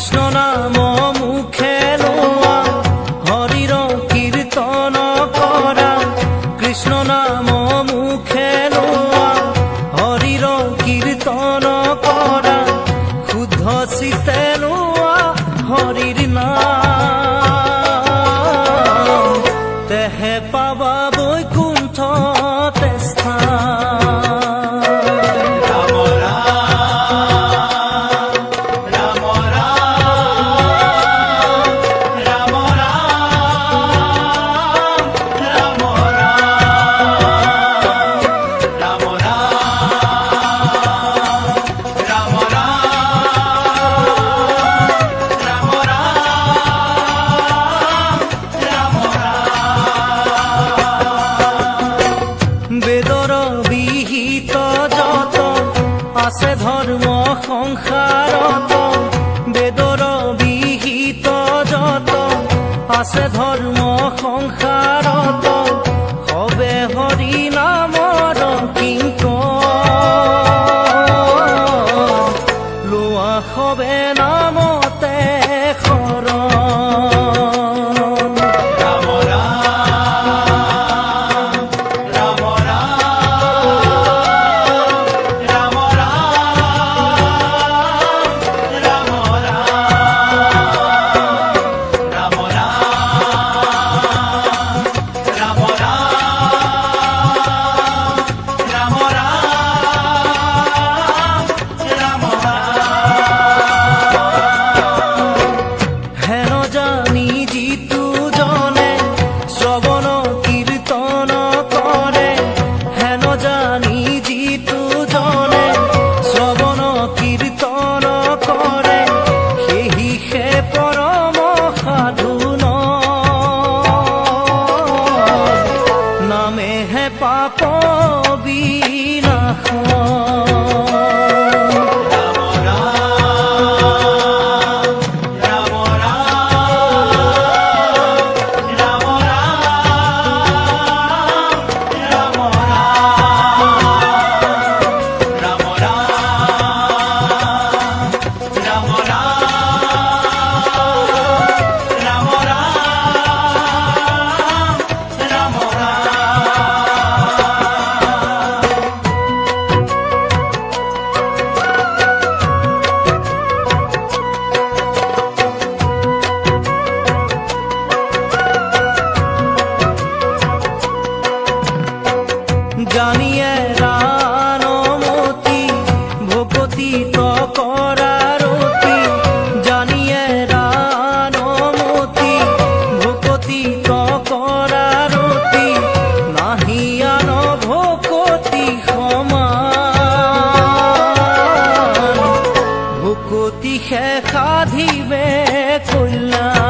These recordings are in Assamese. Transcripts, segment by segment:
কৃষ্ণ নাম মুখে লোৱা হৰিৰ কীৰ্তন কৰা কৃষ্ণ নাম মুখে লোৱা হৰিৰ কীৰ্তন কৰা শুদ্ধ চিত্তে লোৱা হৰিৰ নাম তেহে পাবা বৈকুণ্ঠতে স্থান। বেদৰ বিহিত যত আছে ধৰ্ম সংসাৰত বেদৰ বিহিত যত আছে ধৰ্ম সংসাৰত সবে হৰি নামৰ কিংকৰ লোৱা সবে নামতে শৰণ। পাপ বিনাশ জানিয়ে ৰাণমতি ভকতিত কৰাৰতি জানিয়ে ৰাণমতি ভকতিত কৰাৰতি নাহিয়ান ভকতি সমান ভকতি শেষাধিবে কল্যাণ।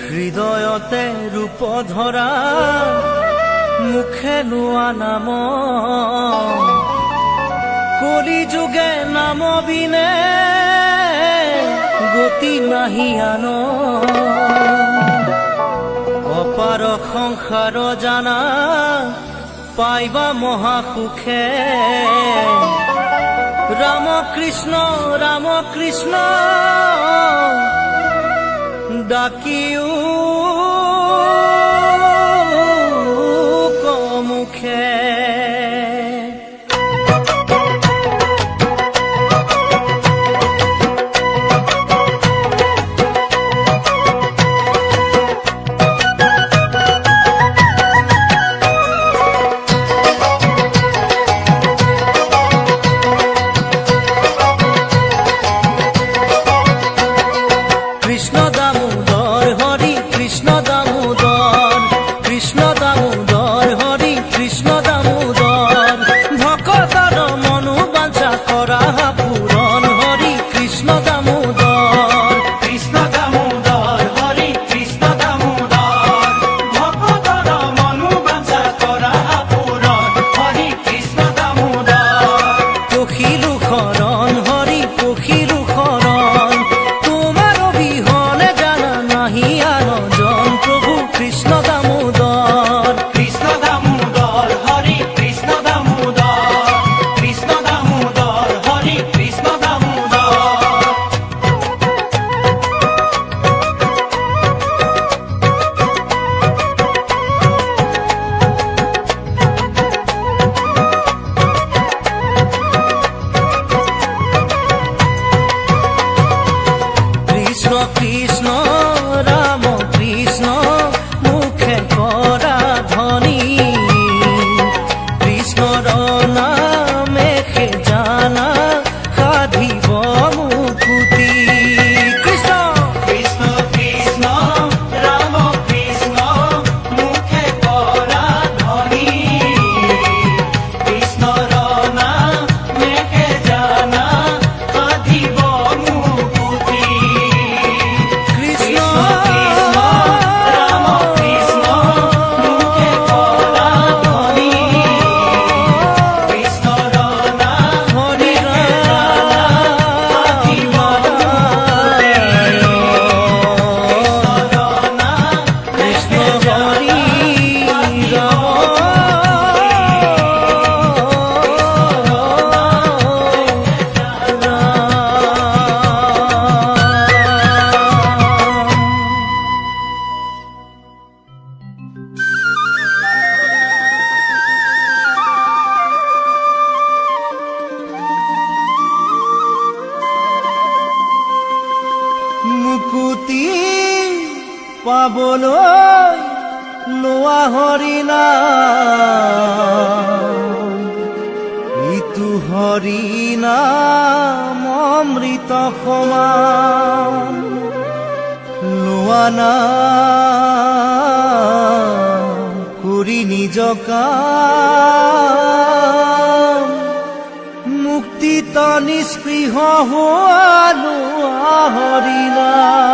হৃদয়তে ৰূপ ধৰা মুখে লোৱা নাম কলি যুগে নাম বিনে গতি নাহি আন অপাৰ সংসাৰ জানা পাইবা মহাসুখে ৰাম কৃষ্ণ ডাকিও মুখে। কৃষ্ণ দামোদৰ হৰি কৃষ্ণ দামোদৰ কৃষ্ণ দামোদৰ হৰি কৃষ্ণ দামোদৰ ভকতৰ মনো বাঞ্ছা কৰা পূৰণ হৰি কৃষ্ণ দামোদৰ কৃষ্ণ দামোদৰ হৰি কৃষ্ণ দামোদৰ ভকতৰ মনোবাঞ্ছা কৰা পূৰণ হৰি কৃষ্ণ দামোদৰ পখিলো শৰণ হৰি পখিলো শৰণ তোমাৰ অবিহনে জানা নাহি আনজন প্ৰভু কৃষ্ণ দামোদৰ কৃষ্ণ দামোদৰ হৰি কৃষ্ণ দামোদৰ কৃষ্ণ দামোদৰ হৰি কৃষ্ণ দামোদৰ কৃষ্ণ কৃষ্ণ ৰাম কৃষ্ণ মুখে কৰা ধ্বনি কৃষ্ণৰ নামেহে জানা সাধিব মুকুতি কৃষ্ণ কৃষ্ণ কৃষ্ণ ৰাম কৃষ্ণ মুখে কৰা ধ্বনি কৃষ্ণৰ নামেহে জানা সাধিব মুকুতি কৃষ্ণ কৃষ্ণ ৰাম কৃষ্ণ মুখে কৰা ধ্বনি কৃষ্ণৰ হৰি কৃষ্ণ হৰি মুকুতি পাবলৈ লোৱা হৰিনাম ইটো হৰিনাম অমৃত সমান লোৱা নাম কৰি নিজ কাম মুক্তিত নিস্পৃহ হোৱালো হৰিনাম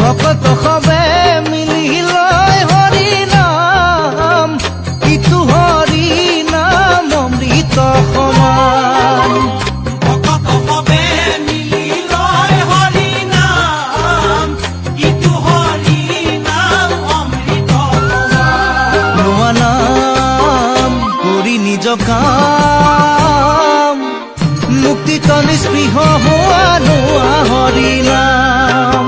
ভকত সবে মিলি লয় হৰি নাম ইটো হৰি নাম অমৃত সমান ভকত সবে মিলি লয় হৰি নাম ইটো হৰি নাম অমৃত সমান লোৱা নাম কৰি নিজ কাম মুক্তিত নিস্পৃহ হোৱা লোৱা হৰি নাম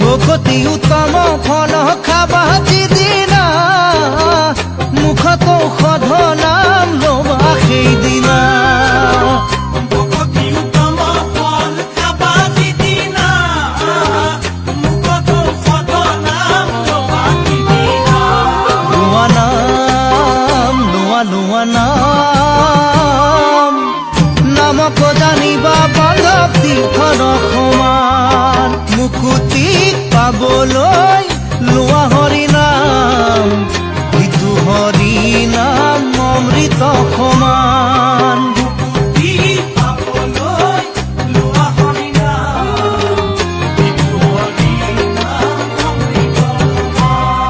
ভকতি উত্তম ফল খাবা যিদিনা মুখত ঔষধ নাম ল'বা সেইদিনা ভকতি উত্তম ফল খাবা যিদিনা মুখত ঔষধ নাম ল'বা সিদিনা লোৱা নাম লোৱা নাম নামক জানিবা বান্ধৱ তীৰ্থৰ সমান মুকুতি পাবলৈ লোৱা হৰি নাম ইটো হৰি নাম অমৃত সমান মুক্তি পাবলৈ লোৱা হৰি নাম ইটো হৰি নাম অমৃত সমান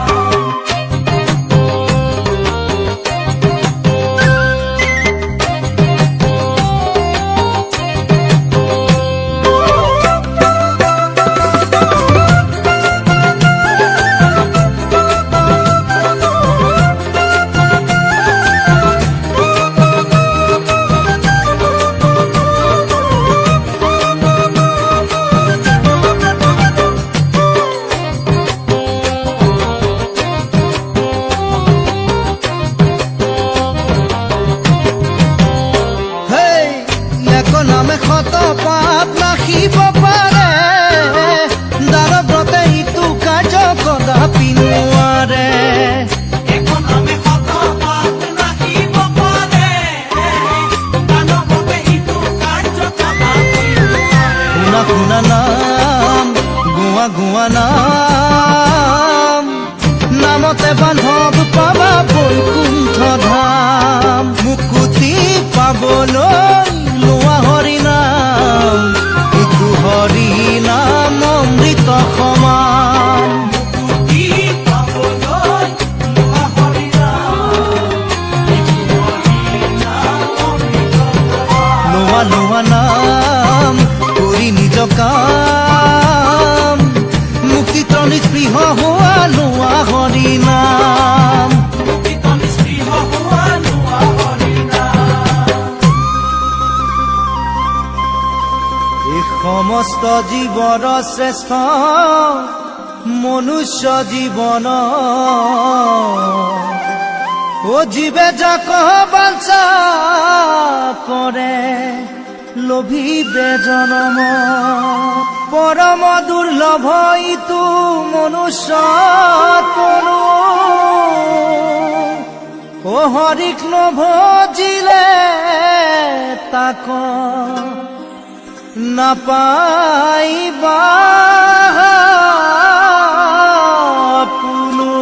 নাম গোৱা গোৱা নাম নামতে বান্ধৱ পাবা বৈকুণ্ঠ ধাম মুকুতি পাবলৈ লোৱা হৰি নাম ইটো হৰি নাম অমৃত সমান মুক্তি পাবলৈ লোৱা হৰি নাম ইটো হৰি নাম অমৃত সমান। লোৱা লোৱা নাম কৰি নিজ কাম মুক্তিত নিস্পৃহ হোৱা লোৱা হৰি নাম মুক্তিত নিস্পৃহ হোৱা লোৱা হৰি নাম। এই সমস্ত জীৱৰ শ্ৰেষ্ঠ মনুষ্য জীৱন ও জীৱে যাক বাঞ্ছা কৰে লোভিবে জনম পৰম দুৰ্লভ ইটো মনুষ্য তনু ও হৰিক নভজিলে তাক নাপাইবা পুনু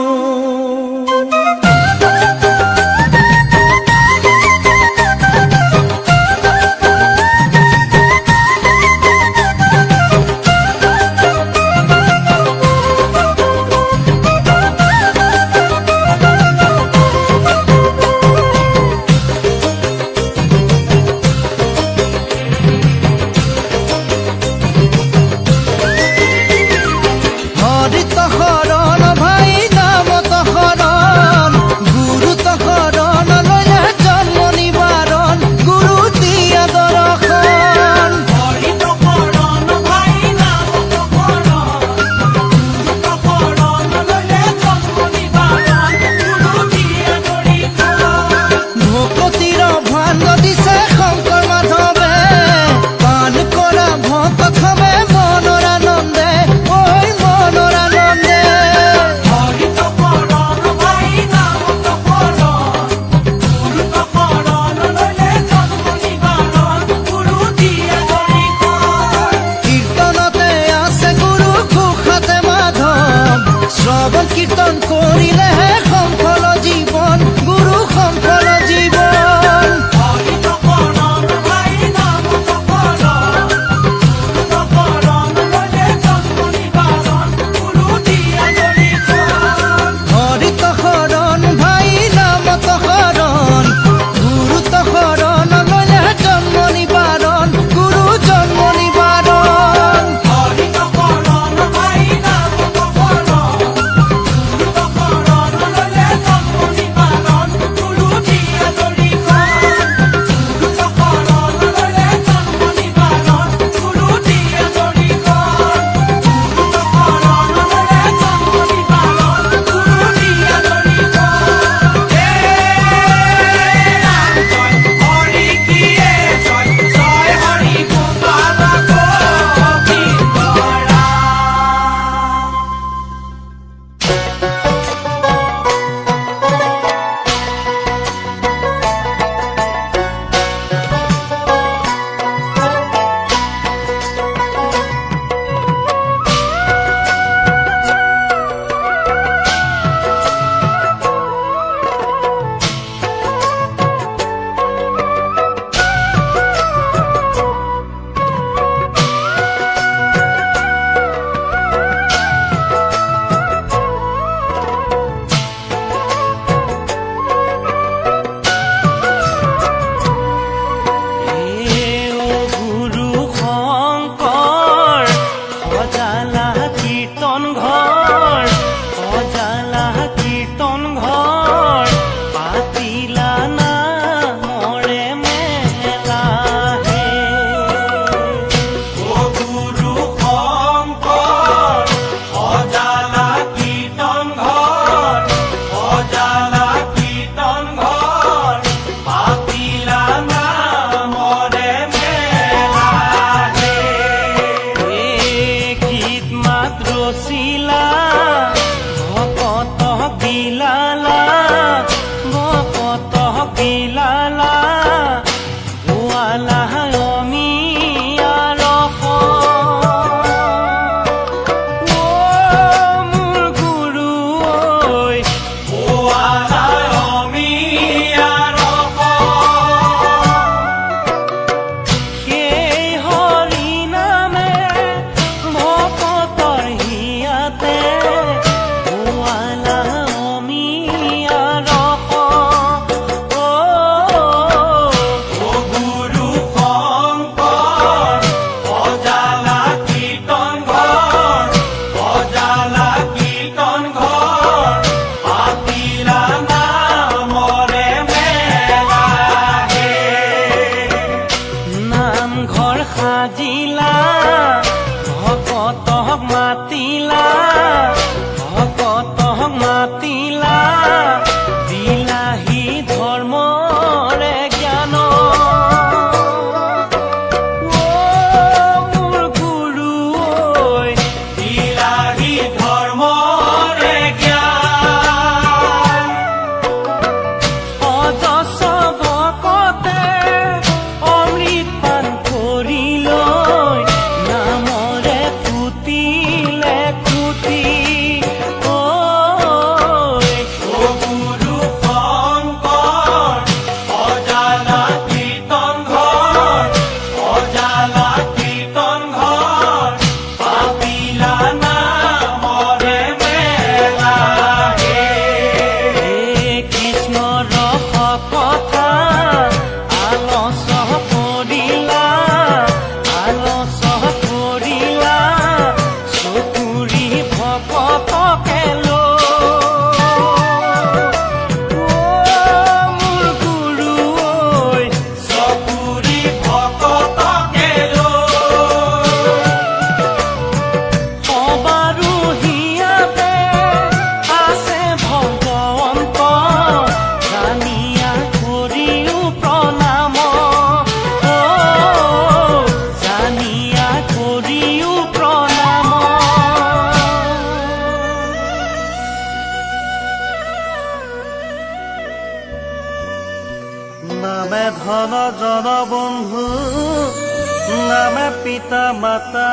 পিতা মাতা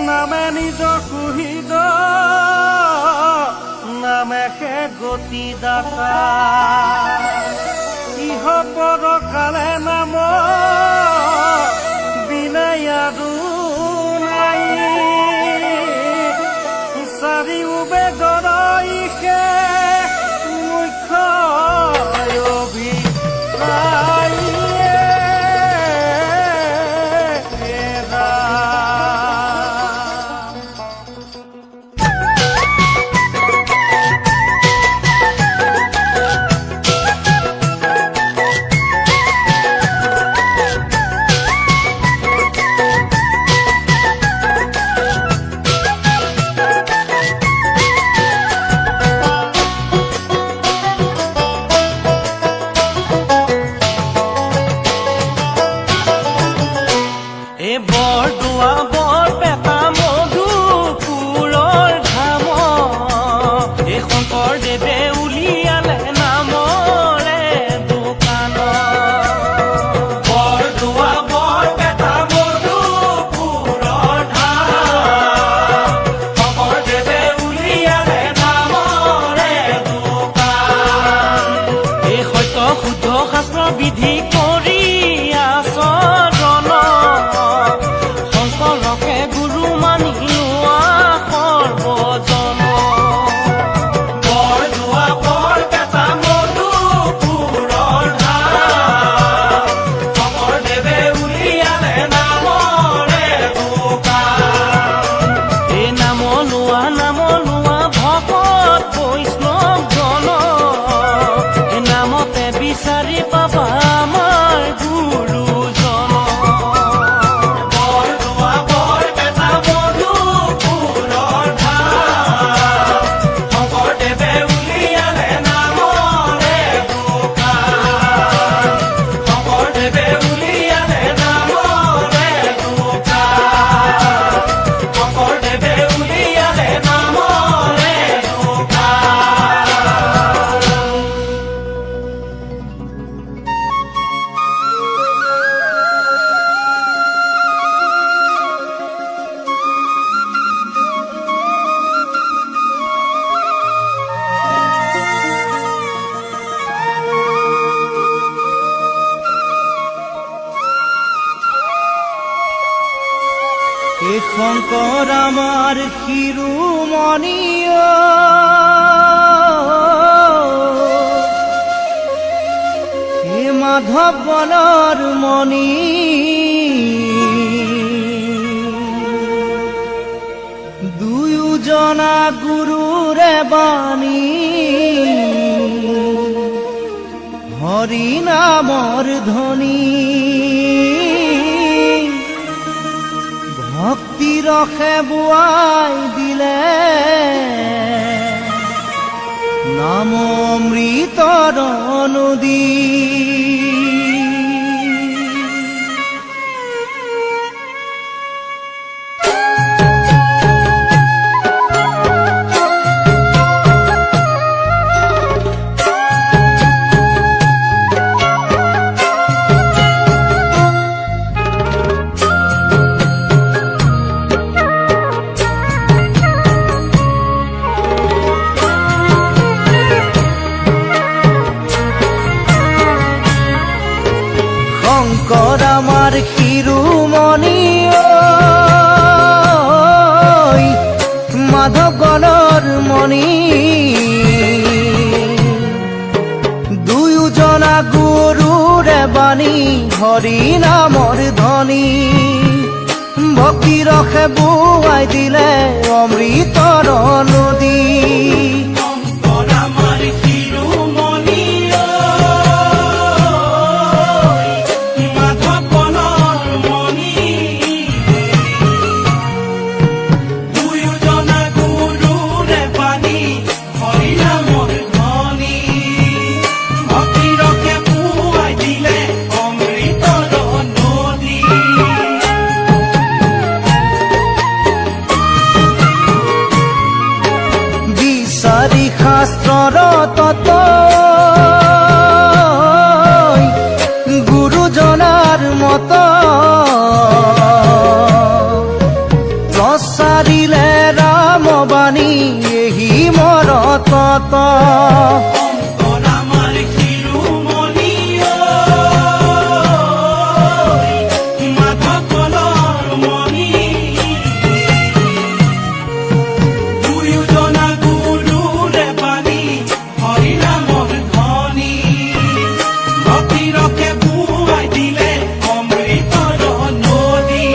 নামে নিজ কুহিদ নামেহে গতি দাতা ইহ পৰকালে নাম বিনাই আৰু নাই চাৰিও বেদৰ ইহে মুখ্য বৰদোৱা বৰপেটা মধুপুৰৰ ধাম এই শংকৰদেৱে উলিয়ালে নামৰে দোকান বৰদোৱা বৰপেটা মধুপুৰৰ ধাম শংকৰদেৱে উলিয়ালে নামৰে দোকান এই সত্য শুদ্ধ শাস্ত্ৰ বিধি কৰি আচৰণ শংকৰকে গুৰু মানি লোৱা সৰ্বজন বৰদোৱা বৰপেটা মধুপুৰৰ ধাম শংকৰদেৱে উলিয়ালে নামৰে দোকান এই নাম লোৱা ভকত বৈষ্ণৱ জন এই নামতে বিচাৰি পাবা আমাৰ গুৰুজন বৰদোৱা বৰপেটা মধুপুৰৰ ধাম শংকৰদেৱে উলিয়ালে নামৰে দোকান শংকৰদেৱে উলিয়ালে নামৰে দোকান শংকৰদেৱে উলিয়ালে নামৰে দোকান এই শংকৰ আমাৰ শিৰোমণি হে মাধৱ বনৰ মণি দুয়োজনা গুৰুৰে বাণী হৰি নামৰ ধ্বনি ভক্তি ৰসে বোৱাই দিলে নাম অমৃতৰ নদী শংকৰ আমাৰ শিৰোমণি মাধৱ গণৰ মণি দুয়োজনা গুৰুৰে বাণী হৰি নামৰ ধ্বনি ভক্তি ৰসে বোৱাই দিলে অমৃতৰ নদী শংকৰ আমাৰ শিৰোমণি মাধৱ বনৰ মণি দুয়োজনা গুৰুৰে বাণী হৰি নামৰ ধ্বনি ভক্তি ৰসে বোৱাই দিলে অমৃতৰ নদী বিচাৰি শাস্ত্ৰৰ তত্ত্ব গুৰুজনাৰ মত তত শংকৰ আমাৰ শিৰোমণি ঐ, মাধৱৰ মণি। দুয়োজনা গুৰুৰে বাণী, হৰি নামৰ ধ্বনি। ভক্তি ৰসে বুৱাই দিলে অমৃতৰ নদী।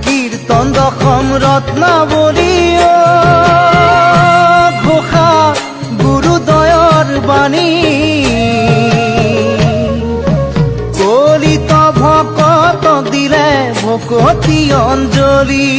কীৰ্তন দশম ৰত্নাৱলী ঘোষা গুৰুদয়ৰ বাণী। কলিত ভকতক দিলে ভকতি অঞ্জলি।